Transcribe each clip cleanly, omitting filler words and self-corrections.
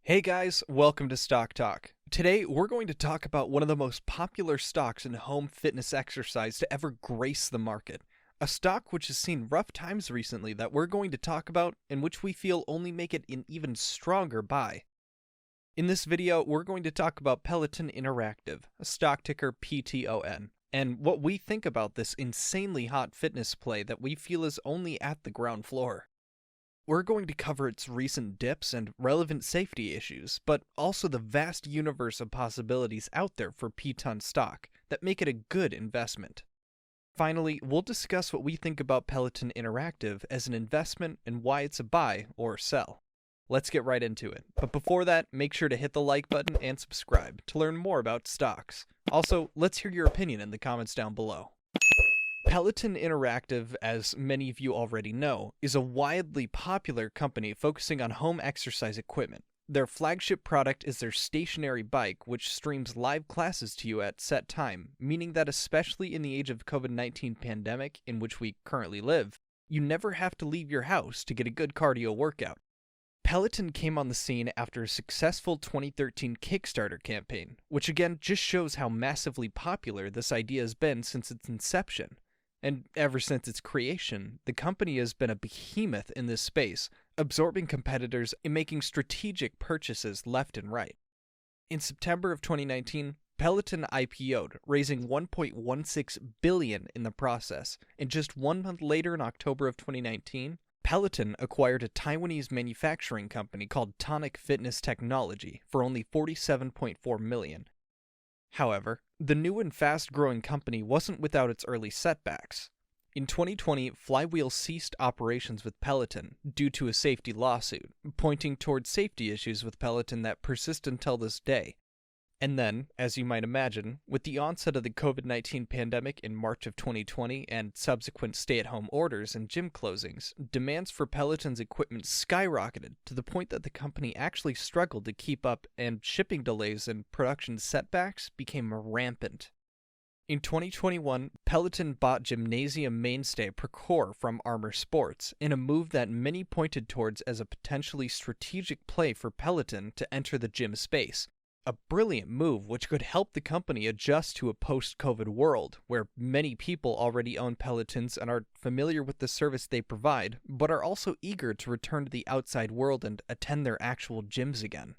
Hey guys, welcome to Stock Talk. Today we're going to talk about one of the most popular stocks in home fitness exercise to ever grace the market. A stock which has seen rough times recently that we're going to talk about and which we feel only make it an even stronger buy. In this video, we're going to talk about Peloton Interactive, a stock ticker PTON, and what we think about this insanely hot fitness play that we feel is only at the ground floor. We're going to cover its recent dips and relevant safety issues, but also the vast universe of possibilities out there for PTON stock that make it a good investment. Finally, we'll discuss what we think about Peloton Interactive as an investment and why it's a buy or sell. Let's get right into it. But before that, make sure to hit the like button and subscribe to learn more about stocks. Also, let's hear your opinion in the comments down below. Peloton Interactive, as many of you already know, is a widely popular company focusing on home exercise equipment. Their flagship product is their stationary bike, which streams live classes to you at set time, meaning that especially in the age of COVID-19 pandemic in which we currently live, you never have to leave your house to get a good cardio workout. Peloton came on the scene after a successful 2013 Kickstarter campaign, which again just shows how massively popular this idea has been since its inception. And ever since its creation, the company has been a behemoth in this space, absorbing competitors and making strategic purchases left and right. In September of 2019, Peloton IPO'd, raising $1.16 billion in the process, and just 1 month later in October of 2019, Peloton acquired a Taiwanese manufacturing company called Tonic Fitness Technology for only $47.4 million. However, the new and fast-growing company wasn't without its early setbacks. In 2020, Flywheel ceased operations with Peloton due to a safety lawsuit, pointing towards safety issues with Peloton that persist until this day. And then, as you might imagine, with the onset of the COVID-19 pandemic in March of 2020 and subsequent stay-at-home orders and gym closings, demands for Peloton's equipment skyrocketed to the point that the company actually struggled to keep up, and shipping delays and production setbacks became rampant. In 2021, Peloton bought gymnasium mainstay Procore from Armour Sports, in a move that many pointed towards as a potentially strategic play for Peloton to enter the gym space. A brilliant move which could help the company adjust to a post-COVID world, where many people already own Pelotons and are familiar with the service they provide, but are also eager to return to the outside world and attend their actual gyms again.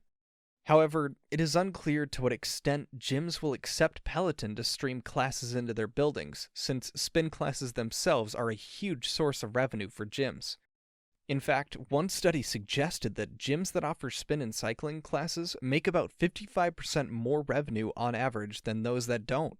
However, it is unclear to what extent gyms will accept Peloton to stream classes into their buildings, since spin classes themselves are a huge source of revenue for gyms. In fact, one study suggested that gyms that offer spin and cycling classes make about 55% more revenue on average than those that don't.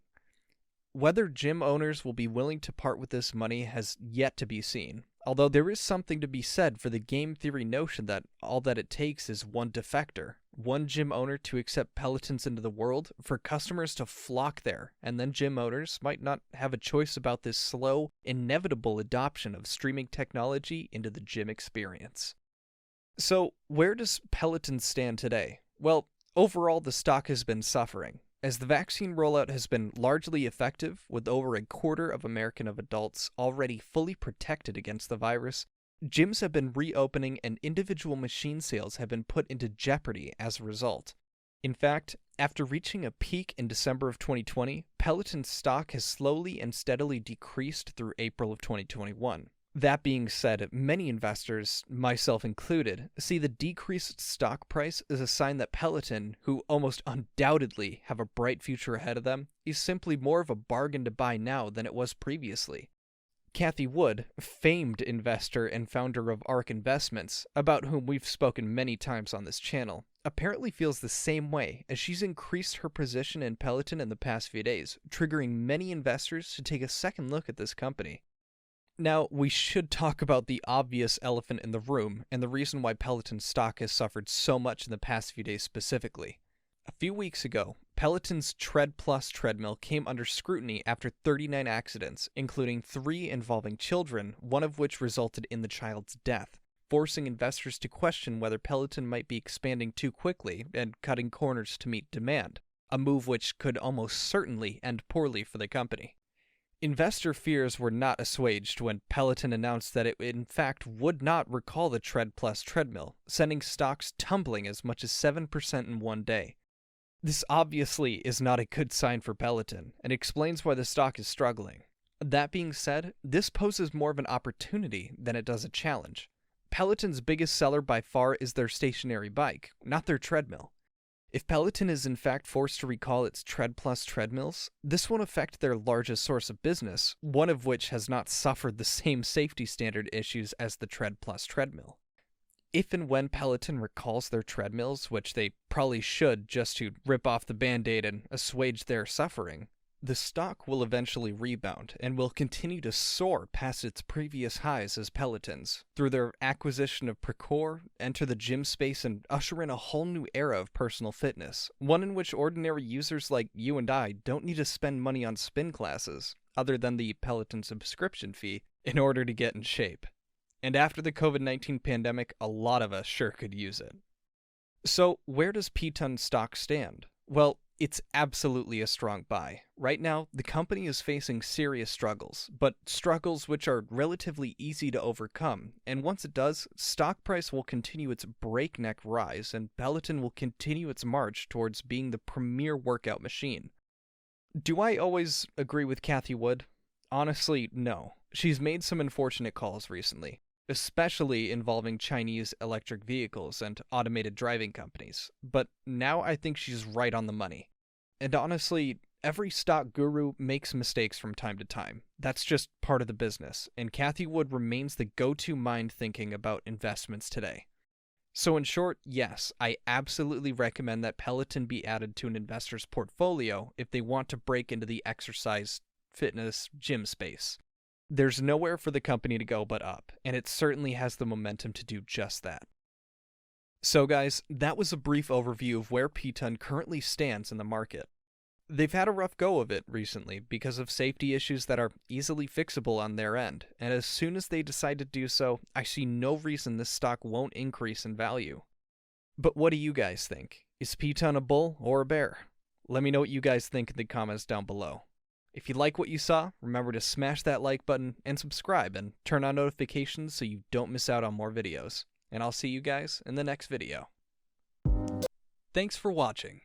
Whether gym owners will be willing to part with this money has yet to be seen, although there is something to be said for the game theory notion that all that it takes is one defector, one gym owner to accept Pelotons into the world, for customers to flock there, and then gym owners might not have a choice about this slow, inevitable adoption of streaming technology into the gym experience. So, where does Peloton stand today? Well, overall the stock has been suffering. As the vaccine rollout has been largely effective, with over a quarter of American adults already fully protected against the virus, gyms have been reopening and individual machine sales have been put into jeopardy as a result. In fact, after reaching a peak in December of 2020, Peloton's stock has slowly and steadily decreased through April of 2021. That being said, many investors, myself included, see the decreased stock price as a sign that Peloton, who almost undoubtedly have a bright future ahead of them, is simply more of a bargain to buy now than it was previously. Cathie Wood, famed investor and founder of ARK Investments, about whom we've spoken many times on this channel, apparently feels the same way, as she's increased her position in Peloton in the past few days, triggering many investors to take a second look at this company. Now, we should talk about the obvious elephant in the room, and the reason why Peloton stock has suffered so much in the past few days specifically. A few weeks ago, Peloton's Tread Plus treadmill came under scrutiny after 39 accidents, including 3 involving children, one of which resulted in the child's death, forcing investors to question whether Peloton might be expanding too quickly and cutting corners to meet demand, a move which could almost certainly end poorly for the company. Investor fears were not assuaged when Peloton announced that it in fact would not recall the Tread Plus treadmill, sending stocks tumbling as much as 7% in one day. This obviously is not a good sign for Peloton, and explains why the stock is struggling. That being said, this poses more of an opportunity than it does a challenge. Peloton's biggest seller by far is their stationary bike, not their treadmill. If Peloton is in fact forced to recall its Tread Plus treadmills, this won't affect their largest source of business, one of which has not suffered the same safety standard issues as the Tread Plus treadmill. If and when Peloton recalls their treadmills, which they probably should just to rip off the band-aid and assuage their suffering, the stock will eventually rebound and will continue to soar past its previous highs as Peloton's through their acquisition of Precor, enter the gym space, and usher in a whole new era of personal fitness, one in which ordinary users like you and I don't need to spend money on spin classes, other than the Peloton subscription fee, in order to get in shape. And after the COVID-19 pandemic, a lot of us sure could use it. So where does PTON stock stand? Well, it's absolutely a strong buy. Right now, the company is facing serious struggles, but struggles which are relatively easy to overcome, and once it does, stock price will continue its breakneck rise and Peloton will continue its march towards being the premier workout machine. Do I always agree with Cathie Wood? Honestly, no. She's made some unfortunate calls recently, especially involving Chinese electric vehicles and automated driving companies, but now I think she's right on the money. And honestly, every stock guru makes mistakes from time to time. That's just part of the business, and Cathie Wood remains the go-to mind thinking about investments today. So in short, yes, I absolutely recommend that Peloton be added to an investor's portfolio if they want to break into the exercise, fitness, gym space. There's nowhere for the company to go but up, and it certainly has the momentum to do just that. So guys, that was a brief overview of where PTON currently stands in the market. They've had a rough go of it recently because of safety issues that are easily fixable on their end, and as soon as they decide to do so, I see no reason this stock won't increase in value. But what do you guys think? Is PTON a bull or a bear? Let me know what you guys think in the comments down below. If you like what you saw, remember to smash that like button and subscribe and turn on notifications so you don't miss out on more videos. And I'll see you guys in the next video. Thanks for watching.